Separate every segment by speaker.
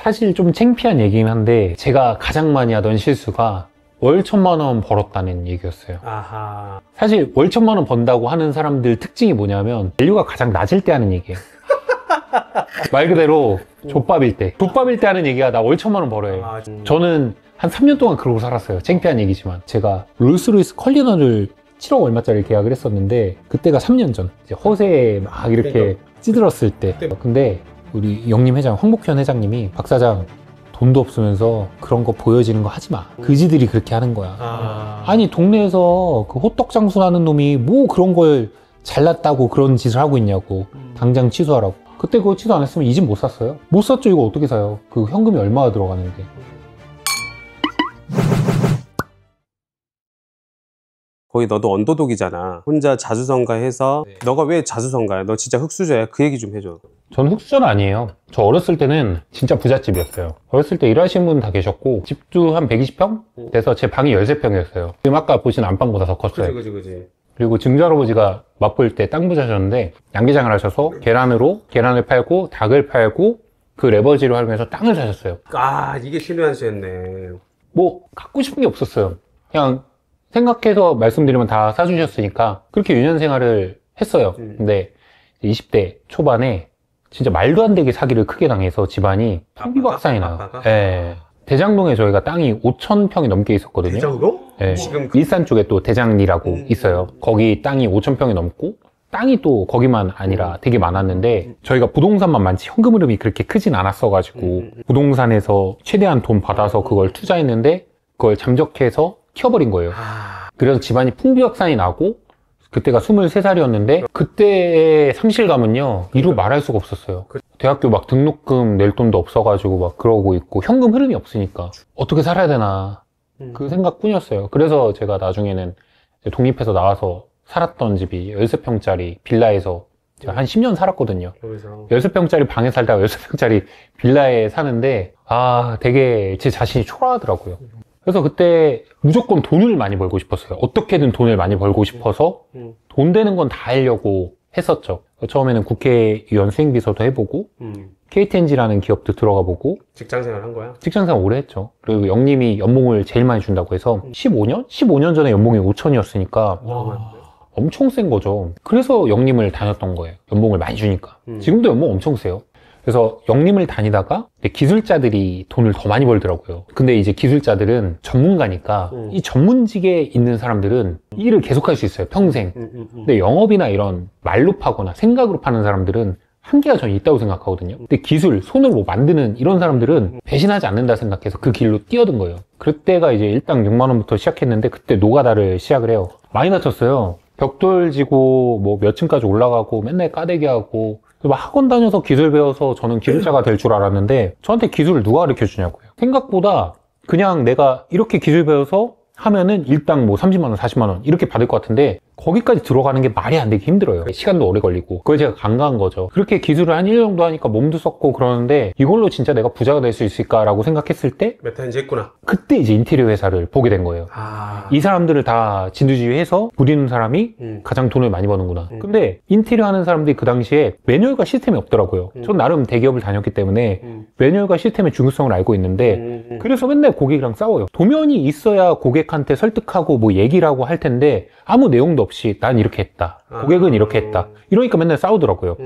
Speaker 1: 사실 좀 창피한 얘기긴 한데 제가 가장 많이 하던 실수가 월 1,000만 원 벌었다는 얘기였어요.
Speaker 2: 아하.
Speaker 1: 사실 월 1,000만 원 번다고 하는 사람들 특징이 뭐냐면 밸류가 가장 낮을 때 하는 얘기예요. 말 그대로 족밥일 때 하는 얘기가 나 월 1,000만 원 벌어요. 저는 한 3년 동안 그러고 살았어요. 창피한 얘기지만. 제가 롤스로이스 컬리너를 7억 얼마짜리 계약을 했었는데 그때가 3년 전 이제 허세에 막 이렇게 찌들었을 때. 근데 우리 영림 회장, 황복현 회장님이 박 사장 돈도 없으면서 그런 거 보여지는 거 하지 마. 그지들이 그렇게 하는 거야. 아니 동네에서 그 호떡 장수하는 놈이 뭐 그런 걸 잘났다고 그런 짓을 하고 있냐고. 당장 취소하라고. 그때 그거 취소 안 했으면 이 집 못 샀어요. 못 샀죠. 이거 어떻게 사요? 그 현금이 얼마나 들어가는데.
Speaker 2: 거의 너도 언더독이잖아. 혼자 자수성가해서.
Speaker 1: 네.
Speaker 2: 너가 왜 자수성가야? 너 진짜 흙수저야. 그 얘기 좀 해줘.
Speaker 1: 저는 흑수저는 아니에요. 저 어렸을 때는 진짜 부잣집이었어요. 어렸을 때 일하시는 분 다 계셨고 집도 한 120평? 돼서 제 방이 13평이었어요. 지금 아까 보신 안방보다 더 컸어요.
Speaker 2: 그지.
Speaker 1: 그리고 증조할아버지가 맛볼 때 땅 부자셨는데 양계장을 하셔서 계란을 팔고 닭을 팔고 그 레버지로 하면서 땅을 사셨어요.
Speaker 2: 아, 이게 신의 한 수였네.
Speaker 1: 뭐 갖고 싶은 게 없었어요. 그냥 생각해서 말씀드리면 다 사주셨으니까 그렇게 유년 생활을 했어요. 근데 20대 초반에 진짜 말도 안 되게 사기를 크게 당해서 집안이 풍비박산이 나요. 예. 대장동에 저희가 땅이 5,000평이 넘게 있었거든요.
Speaker 2: 대장동?
Speaker 1: 예.
Speaker 2: 지금
Speaker 1: 일산 쪽에 또 대장리라고 있어요. 거기 땅이 5,000평이 넘고 땅이 또 거기만 아니라 되게 많았는데 저희가 부동산만 많지 현금 흐름이 그렇게 크진 않았어가지고 부동산에서 최대한 돈 받아서 그걸 투자했는데 그걸 잠적해서 튀어버린 거예요. 그래서 집안이 풍비박산이 나고 그때가 23살이었는데 그때의 상실감은요 이루 말할 수가 없었어요. 대학교 막 등록금 낼 돈도 없어가지고 막 그러고 있고 현금 흐름이 없으니까 어떻게 살아야 되나 그 생각뿐이었어요. 그래서 제가 나중에는 독립해서 나와서 살았던 집이 13평짜리 빌라에서 제가 한 10년 살았거든요. 13평짜리 방에 살다가 13평짜리 빌라에 사는데 되게 제 자신이 초라하더라고요. 그래서 그때 무조건 돈을 많이 벌고 싶었어요. 어떻게든 돈을 많이 벌고 싶어서 돈 되는 건 다 하려고 했었죠. 처음에는 국회의원 수행비서도 해보고 KTNG라는 기업도 들어가 보고
Speaker 2: 직장생활 한 거야?
Speaker 1: 직장생활 오래 했죠. 그리고 영림이 연봉을 제일 많이 준다고 해서 15년? 15년 전에 연봉이 5천이었으니까 엄청 센 거죠. 그래서 영림을 다녔던 거예요. 연봉을 많이 주니까. 지금도 연봉 엄청 세요. 그래서 영림을 다니다가 기술자들이 돈을 더 많이 벌더라고요. 근데 이제 기술자들은 전문가니까 이 전문직에 있는 사람들은 이 일을 계속할 수 있어요. 평생. 근데 영업이나 이런 말로 파거나 생각으로 파는 사람들은 한계가 저는 있다고 생각하거든요. 근데 기술, 손으로 뭐 만드는 이런 사람들은 배신하지 않는다 생각해서 그 길로 뛰어든 거예요. 그때가 이제 일당 6만 원부터 시작했는데 그때 노가다를 시작을 해요. 많이 다쳤어요. 벽돌 지고 뭐 몇 층까지 올라가고 맨날 까대기 하고 학원 다녀서 기술 배워서 저는 기술자가 될 줄 알았는데 저한테 기술을 누가 가르쳐 주냐고요. 생각보다 그냥 내가 이렇게 기술 배워서 하면은 일당 뭐 30만 원, 40만 원 이렇게 받을 것 같은데 거기까지 들어가는 게 말이 안 되기 힘들어요. 시간도 오래 걸리고 그걸 제가 간과한 거죠. 그렇게 기술을 한 1년 정도 하니까 몸도 썩고 그러는데 이걸로 진짜 내가 부자가 될 수 있을까라고 생각했을 때
Speaker 2: 메타인지 했구나.
Speaker 1: 그때 이제 인테리어 회사를 보게 된 거예요. 이 사람들을 다 진두지휘해서 부리는 사람이 가장 돈을 많이 버는구나. 근데 인테리어 하는 사람들이 그 당시에 매뉴얼과 시스템이 없더라고요. 전 나름 대기업을 다녔기 때문에 매뉴얼과 시스템의 중요성을 알고 있는데 그래서 맨날 고객이랑 싸워요. 도면이 있어야 고객한테 설득하고 뭐 얘기를 하고 할 텐데 아무 내용도 없이 난 이렇게 했다. 고객은 이렇게 했다. 이러니까 맨날 싸우더라고요.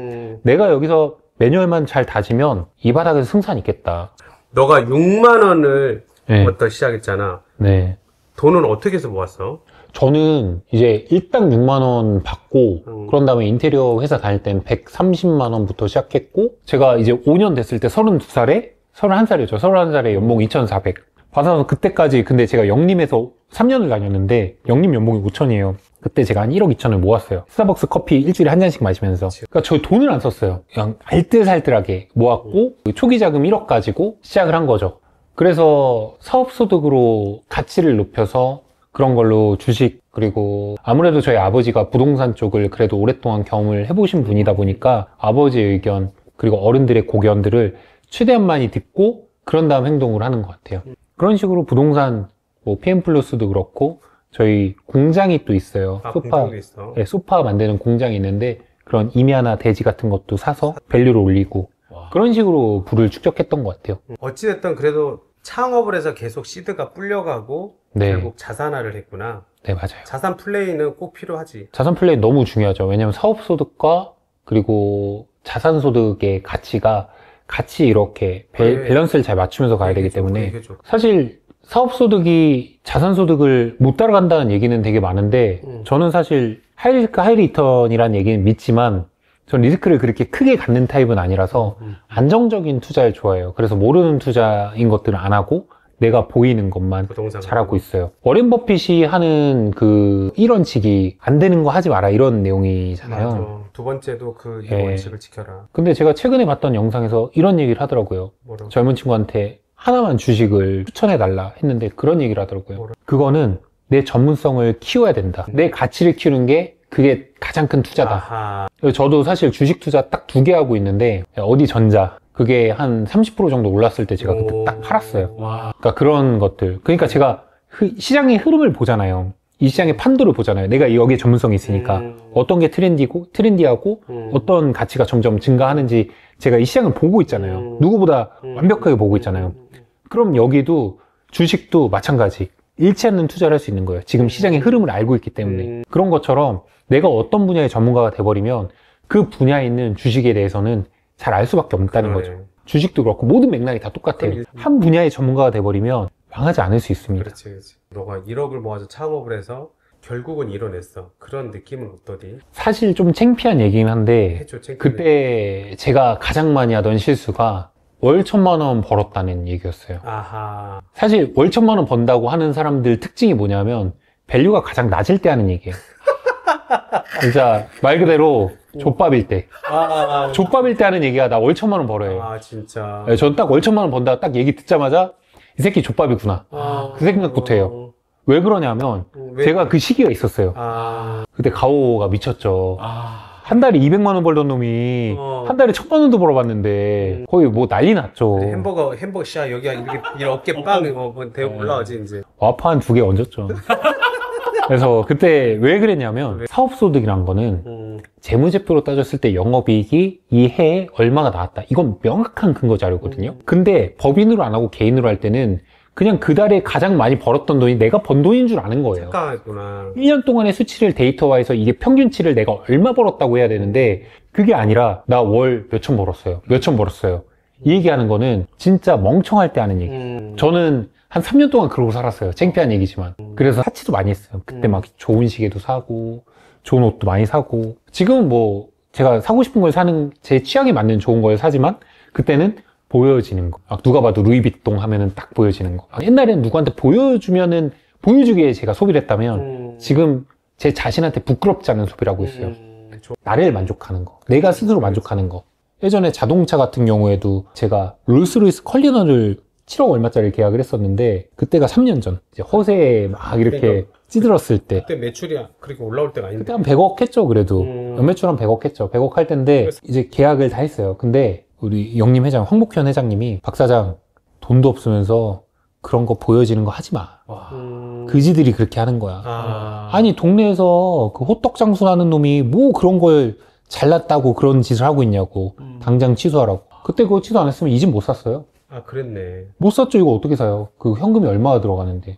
Speaker 1: 내가 여기서 매뉴얼만 잘 다지면 이 바닥에서 승산 있겠다.
Speaker 2: 너가 6만 원을
Speaker 1: 네.
Speaker 2: 부터 시작했잖아.
Speaker 1: 네.
Speaker 2: 돈은 어떻게 해서 모았어?
Speaker 1: 저는 이제 일당 6만 원 받고 그런 다음에 인테리어 회사 다닐 땐 130만 원부터 시작했고 제가 이제 5년 됐을 때 32살에 31살이었죠. 31살에 연봉 2,400 받아서 그때까지 근데 제가 영림에서 3년을 다녔는데 영림 연봉이 5천이에요. 그때 제가 한 1억 2천을 모았어요. 스타벅스 커피 일주일에 한 잔씩 마시면서. 그러니까 저 돈을 안 썼어요. 그냥 알뜰살뜰하게 모았고 초기 자금 1억 가지고 시작을 한 거죠. 그래서 사업소득으로 가치를 높여서 그런 걸로 주식 그리고 아무래도 저희 아버지가 부동산 쪽을 그래도 오랫동안 경험을 해보신 분이다 보니까 아버지의 의견 그리고 어른들의 고견들을 최대한 많이 듣고 그런 다음 행동을 하는 것 같아요. 그런 식으로 부동산 뭐 PM플러스도 그렇고 저희 공장이 또 있어요.
Speaker 2: 공장도 있어.
Speaker 1: 네, 소파 만드는 공장이 있는데 그런 임야나 대지 같은 것도 사서 밸류를 올리고
Speaker 2: 와.
Speaker 1: 그런 식으로 부를 축적했던 것 같아요.
Speaker 2: 어찌됐든 그래도 창업을 해서 계속 시드가 불려가고
Speaker 1: 네.
Speaker 2: 결국 자산화를 했구나.
Speaker 1: 네, 맞아요.
Speaker 2: 자산 플레이는 꼭 필요하지.
Speaker 1: 자산 플레이 너무 중요하죠. 왜냐면 사업소득과 그리고 자산소득의 가치가 같이 이렇게
Speaker 2: 그래.
Speaker 1: 밸런스를 잘 맞추면서 가야 되기
Speaker 2: 얘기해줘,
Speaker 1: 때문에
Speaker 2: 얘기해줘.
Speaker 1: 사실 사업소득이 자산소득을 못 따라간다는 얘기는 되게 많은데 저는 사실 하이리스크 하이리턴이라는 얘기는 믿지만 전 리스크를 그렇게 크게 갖는 타입은 아니라서 안정적인 투자를 좋아해요. 그래서 모르는 투자인 것들은 안 하고 내가 보이는 것만
Speaker 2: 부동산
Speaker 1: 잘하고 있어요. 워렌 버핏이 하는 그 1원칙이 안 되는 거 하지 마라 이런 내용이잖아요.
Speaker 2: 맞아. 두 번째도 그
Speaker 1: 예.
Speaker 2: 원칙을 지켜라.
Speaker 1: 근데 제가 최근에 봤던 영상에서 이런 얘기를 하더라고요.
Speaker 2: 뭐라고?
Speaker 1: 젊은 친구한테 하나만 주식을 추천해달라 했는데 그런 얘기를 하더라고요.
Speaker 2: 뭐라?
Speaker 1: 그거는 내 전문성을 키워야 된다. 내 가치를 키우는 게 그게 가장 큰 투자다.
Speaker 2: 아하.
Speaker 1: 저도 사실 주식 투자 딱 2개 하고 있는데 어디 전자 그게 한 30% 정도 올랐을 때 제가 그때 딱 팔았어요.
Speaker 2: 와.
Speaker 1: 그러니까 그런 것들. 그러니까 제가 시장의 흐름을 보잖아요. 이 시장의 판도를 보잖아요. 내가 여기에 전문성이 있으니까 어떤 게 트렌디하고 어떤 가치가 점점 증가하는지 제가 이 시장을 보고 있잖아요. 누구보다 완벽하게 보고 있잖아요. 그럼 여기도 주식도 마찬가지. 잃지 않는 투자를 할 수 있는 거예요. 지금 시장의 흐름을 알고 있기 때문에. 그런 것처럼 내가 어떤 분야의 전문가가 돼버리면 그 분야에 있는 주식에 대해서는 잘 알 수밖에 없다는
Speaker 2: 그러네.
Speaker 1: 거죠. 주식도 그렇고 모든 맥락이 다 똑같아요. 한 분야의 전문가가 돼버리면 망하지 않을 수 있습니다.
Speaker 2: 그렇지, 그렇지. 너가 1억을 모아서 창업을 해서 결국은 이뤄냈어. 그런 느낌은 어떠니?
Speaker 1: 사실 좀 창피한 얘기긴 한데
Speaker 2: 해줘, 창피해.
Speaker 1: 그때 제가 가장 많이 하던 실수가 월 1,000만 원 벌었다는 얘기였어요.
Speaker 2: 아하.
Speaker 1: 사실 월 1,000만 원 번다고 하는 사람들 특징이 뭐냐면 밸류가 가장 낮을 때 하는 얘기예요. 진짜 말 그대로 족밥일 때. 족밥일 때 하는 얘기가 나 월 1,000만 원 벌어요.
Speaker 2: 아, 진짜.
Speaker 1: 전 딱 월 1,000만 원 번다 딱 얘기 듣자마자 이 새끼 족밥이구나. 그 생각부터 해요. 왜 그러냐면
Speaker 2: 왜?
Speaker 1: 제가 그 시기가 있었어요. 그때 가오가 미쳤죠. 한 달에 200만 원 벌던 놈이 한 달에 1,000만 원도 벌어봤는데 거의 뭐 난리 났죠.
Speaker 2: 햄버거 샤 여기가 이렇게 어깨 빵 대고 올라오지 이제.
Speaker 1: 와파 한 2개 얹었죠. 그래서 그때 왜 그랬냐면 사업소득이란 거는 재무제표로 따졌을 때 영업이익이 이 해에 얼마가 나왔다. 이건 명확한 근거 자료거든요. 근데 법인으로 안 하고 개인으로 할 때는 그냥 그 달에 가장 많이 벌었던 돈이 내가 번 돈인 줄 아는 거예요.
Speaker 2: 착각했구나.
Speaker 1: 1년 동안의 수치를 데이터화해서 이게 평균치를 내가 얼마 벌었다고 해야 되는데 그게 아니라 나 월 몇천 벌었어요. 몇천 벌었어요. 이 얘기하는 거는 진짜 멍청할 때 하는 얘기. 저는 한 3년 동안 그러고 살았어요. 창피한 얘기지만. 그래서 사치도 많이 했어요. 그때 막 좋은 시계도 사고 좋은 옷도 많이 사고 지금은 뭐 제가 사고 싶은 걸 사는 제 취향에 맞는 좋은 걸 사지만 그때는 보여지는 거. 누가 봐도 루이비통 하면은 딱 보여지는 거. 옛날에는 누구한테 보여주면은 보여주기에 제가 소비를 했다면 지금 제 자신한테 부끄럽지 않은 소비를 하고 있어요. 나를 만족하는 거. 내가 스스로 만족하는 거. 예전에 자동차 같은 경우에도 제가 롤스로이스 컬리너를 7억 얼마짜리 계약을 했었는데 그때가 3년 전. 이제 허세에 막 이렇게
Speaker 2: 그러니까
Speaker 1: 찌들었을 때.
Speaker 2: 그때 매출이 그렇게 올라올 때가 아닌데.
Speaker 1: 그때 한 100억 했죠, 그래도. 연매출 한 100억 했죠. 100억 할 텐데 이제 계약을 다 했어요. 근데 우리 영림 회장, 황복현 회장님이 박 사장 돈도 없으면서 그런 거 보여지는 거 하지 마. 그지들이 그렇게 하는 거야. 아니 동네에서 그 호떡 장수하는 놈이 뭐 그런 걸 잘났다고 그런 짓을 하고 있냐고. 당장 취소하라고. 그때 그거 취소 안 했으면 이 집 못 샀어요.
Speaker 2: 아, 그랬네.
Speaker 1: 못 샀죠. 이거 어떻게 사요? 그 현금이 얼마가 들어가는데.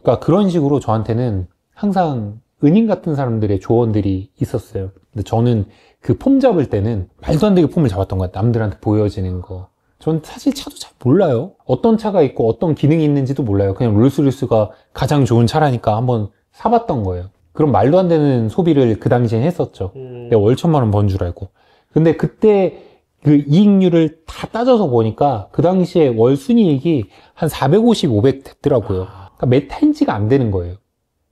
Speaker 1: 그러니까 그런 식으로 저한테는 항상 은인 같은 사람들의 조언들이 있었어요. 근데 저는 그 폼 잡을 때는 말도 안 되게 폼을 잡았던 것 같아요. 남들한테 보여지는 거. 전 사실 차도 잘 몰라요. 어떤 차가 있고 어떤 기능이 있는지도 몰라요. 그냥 롤스로이스가 가장 좋은 차라니까 한번 사봤던 거예요. 그런 말도 안 되는 소비를 그 당시엔 했었죠. 내가 월 1,000만 원 번 줄 알고. 근데 그때 그 이익률을 다 따져서 보니까 그 당시에 월 순이익이 한 450, 500 됐더라고요. 그러니까 메타인지가 안 되는 거예요.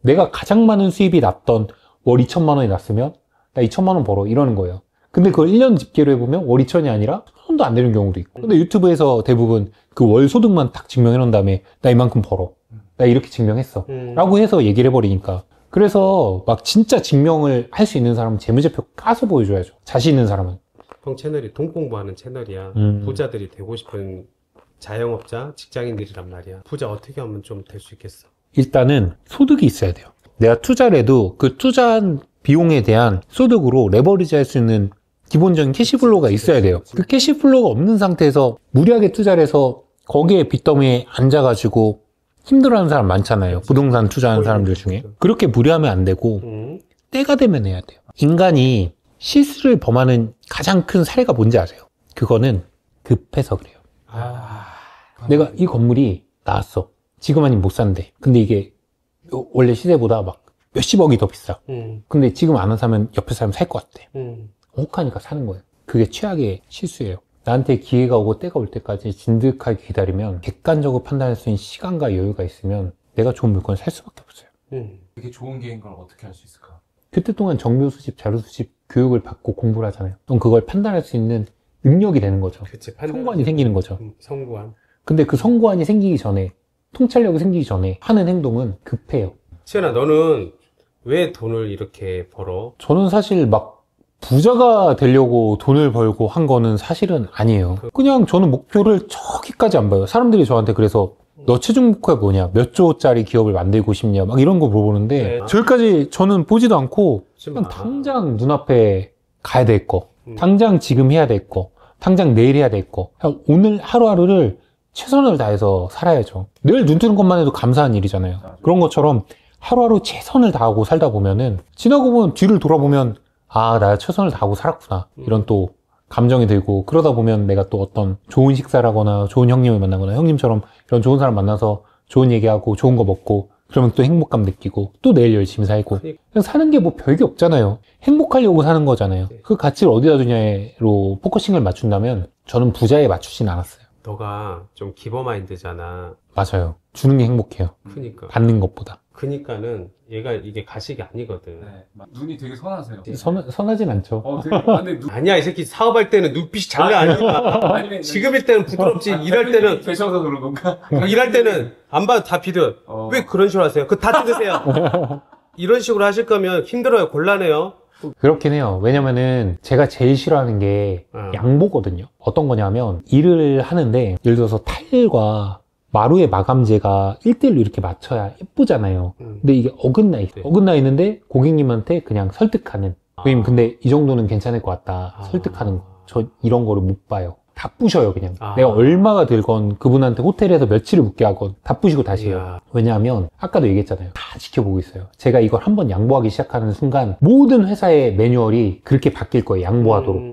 Speaker 1: 내가 가장 많은 수입이 났던 월 2,000만 원이 났으면 나 2,000만 원 벌어 이러는 거예요. 근데 그걸 1년 집계로 해보면 월 2,000이 아니라 1,000원도 안 되는 경우도 있고. 근데 유튜브에서 대부분 그 월 소득만 딱 증명해 놓은 다음에 나 이만큼 벌어. 나 이렇게 증명했어. 라고 해서 얘기를 해버리니까. 그래서 막 진짜 증명을 할 수 있는 사람은 재무제표 까서 보여줘야죠. 자신 있는 사람은.
Speaker 2: 형 채널이 돈 공부하는 채널이야. 부자들이 되고 싶은 자영업자, 직장인들이란 말이야. 부자 어떻게 하면 좀 될 수 있겠어?
Speaker 1: 일단은 소득이 있어야 돼요. 내가 투자를 해도 그 투자한 비용에 대한 소득으로 레버리지 할 수 있는 기본적인 캐시플로우가 있어야 돼요. 그 캐시플로우가 없는 상태에서 무리하게 투자를 해서 거기에 빚더미에 앉아가지고 힘들어하는 사람 많잖아요. 부동산 투자하는 사람들 중에. 그렇게 무리하면 안 되고 때가 되면 해야 돼요. 인간이 실수를 범하는 가장 큰 사례가 뭔지 아세요? 그거는 급해서 그래요. 내가 이 건물이 나왔어. 지금 아니면 못 산대. 근데 이게 원래 시세보다 막 몇십억이 더 비싸. 근데 지금 안 사면 옆에 사람 살 것 같대. 혹하니까 사는 거예요. 그게 최악의 실수예요. 나한테 기회가 오고 때가 올 때까지 진득하게 기다리면 객관적으로 판단할 수 있는 시간과 여유가 있으면 내가 좋은 물건을 살 수밖에 없어요.
Speaker 3: 그게 좋은 기회인 걸 어떻게 할 수 있을까?
Speaker 1: 그때 동안 정보 수집, 자료 수집, 교육을 받고 공부를 하잖아요. 그럼 그걸 판단할 수 있는 능력이 되는 거죠.
Speaker 2: 그치,
Speaker 1: 성관이 생기는 거죠.
Speaker 2: 성관.
Speaker 1: 근데 그 성관이 생기기 전에, 통찰력이 생기기 전에 하는 행동은 급해요.
Speaker 2: 시연아, 너는 왜 돈을 이렇게 벌어?
Speaker 1: 저는 사실 막 부자가 되려고 돈을 벌고 한 거는 사실은 아니에요. 그냥 저는 목표를 저기까지 안 봐요. 사람들이 저한테 그래서 너 최종 목표가 뭐냐? 몇 조짜리 기업을 만들고 싶냐? 막 이런 거 물어보는데
Speaker 2: 네.
Speaker 1: 저기까지 저는 보지도 않고 그냥 당장 눈앞에 가야 될 거, 당장 지금 해야 될 거, 당장 내일 해야 될 거, 그냥 오늘 하루하루를 최선을 다해서 살아야죠. 늘 눈 뜨는 것만 해도 감사한 일이잖아요. 그런 것처럼 하루하루 최선을 다하고 살다 보면은 지나고 보면 뒤를 돌아보면 아, 나 최선을 다하고 살았구나. 이런 또 감정이 들고 그러다 보면 내가 또 어떤 좋은 식사를 하거나 좋은 형님을 만나거나 형님처럼 이런 좋은 사람 만나서 좋은 얘기하고 좋은 거 먹고 그러면 또 행복감 느끼고 또 내일 열심히 살고 그냥 사는 게 뭐 별게 없잖아요. 행복하려고 사는 거잖아요. 그 가치를 어디다 두냐로 포커싱을 맞춘다면 저는 부자에 맞추진 않았어요.
Speaker 2: 너가 좀 기버 마인드잖아.
Speaker 1: 맞아요. 주는 게 행복해요.
Speaker 2: 그니까.
Speaker 1: 받는 것보다.
Speaker 2: 그니까는 얘가 이게 가식이 아니거든.
Speaker 3: 네. 눈이 되게 선하세요.
Speaker 1: 선하진 않죠.
Speaker 3: 되게, 근데
Speaker 2: 아니야, 이 새끼 사업할 때는 눈빛이 장난 아니야.
Speaker 3: 아니면
Speaker 2: 지금일 때는 부드럽지, 일할 때는,
Speaker 3: 되셔서 그런 건가?
Speaker 2: 일할 때는 안 봐도 다 비드. 왜 그런 식으로 하세요? 그거 다 뜯으세요. 이런 식으로 하실 거면 힘들어요, 곤란해요.
Speaker 1: 그렇긴 해요. 왜냐면은 제가 제일 싫어하는 게 양보거든요. 어떤 거냐면 일을 하는데 예를 들어서 타일과 마루의 마감재가 1대1로 이렇게 맞춰야 예쁘잖아요. 근데 이게 어긋나 있어요. 어긋나 있는데 고객님한테 그냥 설득하는. 고객님 근데 이 정도는 괜찮을 것 같다. 설득하는 거. 저 이런 거를 못 봐요. 다 부셔요 그냥. 내가 얼마가 들건 그분한테 호텔에서 며칠을 묵게 하건 다 부시고 다시 해요. 왜냐하면 아까도 얘기했잖아요. 다 지켜보고 있어요. 제가 이걸 한번 양보하기 시작하는 순간 모든 회사의 매뉴얼이 그렇게 바뀔 거예요. 양보하도록.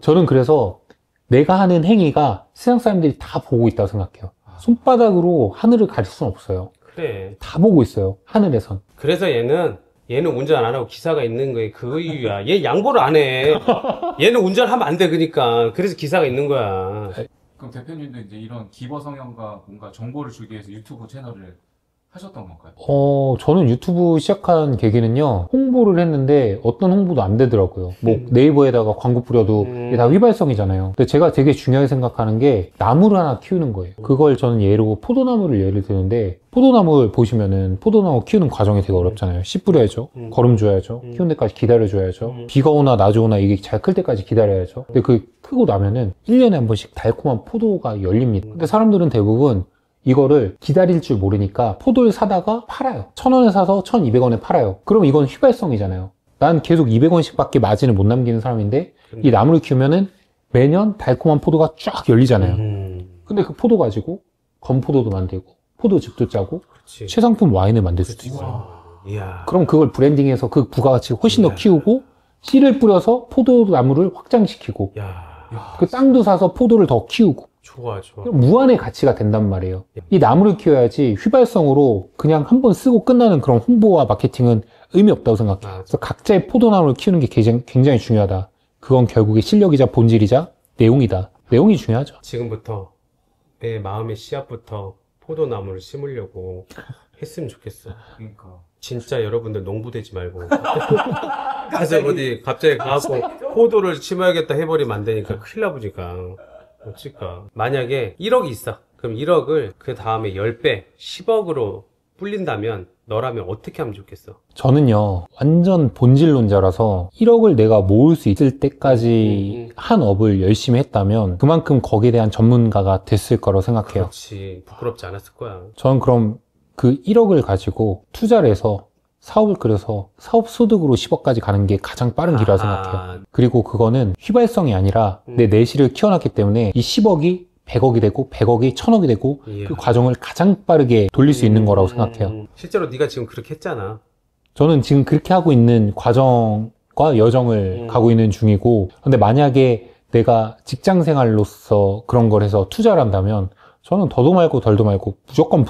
Speaker 1: 저는 그래서 내가 하는 행위가 세상 사람들이 다 보고 있다고 생각해요. 손바닥으로 하늘을 가릴 수는 없어요.
Speaker 2: 그래.
Speaker 1: 다 보고 있어요. 하늘에선.
Speaker 2: 그래서 얘는 운전 안 하고 기사가 있는 거에 그 이유야. 얘 양보를 안 해. 얘는 운전하면 안 돼, 그러니까. 그래서 기사가 있는 거야.
Speaker 3: 그럼 대표님도 이제 이런 기버 성향과 뭔가 정보를 주기 위해서 유튜브 채널을 하셨던 건가요?
Speaker 1: 저는 유튜브 시작한 계기는요, 홍보를 했는데 어떤 홍보도 안 되더라고요. 뭐 네이버에다가 광고 뿌려도 이게 다 휘발성이잖아요. 근데 제가 되게 중요하게 생각하는 게 나무를 하나 키우는 거예요. 그걸 저는 예로 포도나무를 예를 드는데 포도나무를 보시면은 포도나무 키우는 과정이 되게 어렵잖아요. 씨 뿌려야죠. 거름 줘야죠. 키우는 데까지 기다려줘야죠. 비가 오나 낮이 오나 이게 잘 클 때까지 기다려야죠. 근데 그 크고 나면은 1년에 한 번씩 달콤한 포도가 열립니다. 근데 사람들은 대부분 이거를 기다릴 줄 모르니까 포도를 사다가 팔아요. 1,000원에 사서 1,200원에 팔아요. 그럼 이건 휘발성이잖아요. 난 계속 200원씩 밖에 마진을 못 남기는 사람인데 이 나무를 키우면은 매년 달콤한 포도가 쫙 열리잖아요. 근데 그 포도 가지고 건포도도 만들고 포도즙도 짜고
Speaker 2: 그렇지.
Speaker 1: 최상품 와인을 만들 수도 있어요.
Speaker 2: 이야.
Speaker 1: 그럼 그걸 브랜딩해서 그 부가가치를 훨씬 더 키우고 씨를 뿌려서 포도나무를 확장시키고 그 땅도 사서 포도를 더 키우고
Speaker 2: 좋아.
Speaker 1: 무한의 가치가 된단 말이에요. 이 나무를 키워야지 휘발성으로 그냥 한번 쓰고 끝나는 그런 홍보와 마케팅은 의미 없다고 생각해요. 그래서 각자의 포도나무를 키우는 게 굉장히 중요하다. 그건 결국에 실력이자 본질이자 내용이다. 내용이 중요하죠.
Speaker 2: 지금부터 내 마음의 씨앗부터 포도나무를 심으려고 했으면 좋겠어.
Speaker 3: 그러니까.
Speaker 2: 진짜 여러분들 농부되지 말고 가서 어디 갑자기 가고 포도를 심어야겠다 해버리면 안 되니까 큰일 나보니까 어찌까. 만약에 1억이 있어. 그럼 1억을 그 다음에 10배 10억으로 불린다면 너라면 어떻게 하면 좋겠어?
Speaker 1: 저는요 완전 본질론자라서 1억을 내가 모을 수 있을 때까지 한 업을 열심히 했다면 그만큼 거기에 대한 전문가가 됐을 거라고 생각해요.
Speaker 2: 그렇지. 부끄럽지 않았을 거야.
Speaker 1: 저는 그럼 그 1억을 가지고 투자를 해서 사업을 끌어서 사업 소득으로 10억까지 가는 게 가장 빠른 길이라 생각해요. 그리고 그거는 휘발성이 아니라 내 내실을 키워놨기 때문에 이 10억이 100억이 되고 100억이 1000억이 되고
Speaker 2: 이야.
Speaker 1: 그 과정을 가장 빠르게 돌릴 수 있는 거라고 생각해요.
Speaker 2: 실제로 네가 지금 그렇게 했잖아.
Speaker 1: 저는 지금 그렇게 하고 있는 과정과 여정을 가고 있는 중이고, 근데 만약에 내가 직장 생활로서 그런 걸 해서 투자를 한다면 저는 더도 말고 덜도 말고 무조건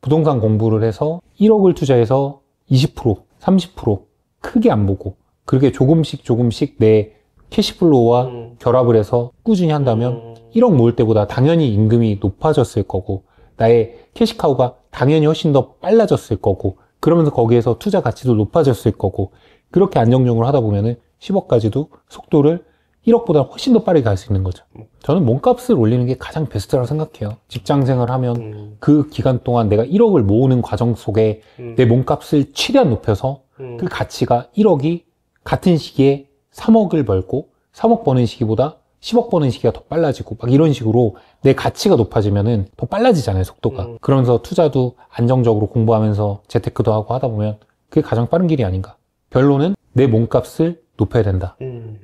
Speaker 1: 부동산 공부를 해서 1억을 투자해서 20%, 30% 크게 안 보고 그렇게 조금씩 내 캐시플로우와 결합을 해서 꾸준히 한다면 1억 모을 때보다 당연히 임금이 높아졌을 거고 나의 캐시카우가 당연히 훨씬 더 빨라졌을 거고 그러면서 거기에서 투자 가치도 높아졌을 거고 그렇게 안정적으로 하다 보면은 10억까지도 속도를 1억보다 훨씬 더 빠르게 갈 수 있는 거죠. 저는 몸값을 올리는 게 가장 베스트라고 생각해요. 직장 생활하면 그 기간 동안 내가 1억을 모으는 과정 속에 내 몸값을 최대한 높여서 그 가치가 1억이 같은 시기에 3억을 벌고 3억 버는 시기보다 10억 버는 시기가 더 빨라지고 막 이런 식으로 내 가치가 높아지면은 더 빨라지잖아요, 속도가. 그러면서 투자도 안정적으로 공부하면서 재테크도 하고 하다 보면 그게 가장 빠른 길이 아닌가. 결론은 내 몸값을 높여야 된다.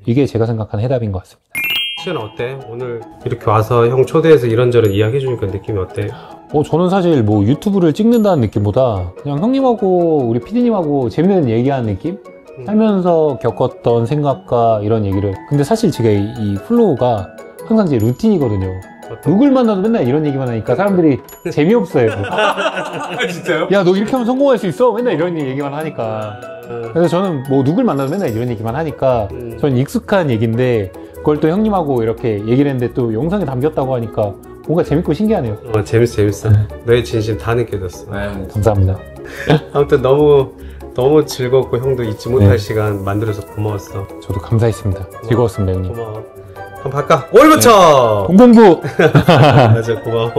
Speaker 1: 이게 제가 생각하는 해답인 것 같습니다.
Speaker 2: 시은 어때? 오늘 이렇게 와서 형 초대해서 이런저런 이야기 해주니까 느낌이 어때?
Speaker 1: 저는 사실 뭐 유튜브를 찍는다는 느낌보다 그냥 형님하고 우리 PD님하고 재밌는 얘기하는 느낌? 살면서 겪었던 생각과 이런 얘기를. 근데 사실 제가 이 플로우가 항상 제 루틴이거든요. 누굴 만나도 맨날 이런 얘기만 하니까 사람들이 재미없어요.
Speaker 3: 진짜요?
Speaker 1: 야, 너 이렇게 하면 성공할 수 있어? 맨날 이런 얘기만 하니까. 그래서 저는 뭐 누굴 만나도 맨날 이런 얘기만 하니까 저는 익숙한 얘기인데 그걸 또 형님하고 이렇게 얘기를 했는데 또 영상에 담겼다고 하니까 뭔가 재밌고 신기하네요.
Speaker 2: 재밌어. 너의 진심 다 느껴졌어.
Speaker 3: 네.
Speaker 1: 감사합니다.
Speaker 2: 아무튼 너무 즐겁고 형도 잊지 못할 시간 만들어서 고마웠어.
Speaker 1: 저도 감사했습니다. 즐거웠습니다, 형님.
Speaker 2: 고마워. 그럼 바꿔. 오늘부터!
Speaker 1: 공공부!
Speaker 2: 맞아, 고마워.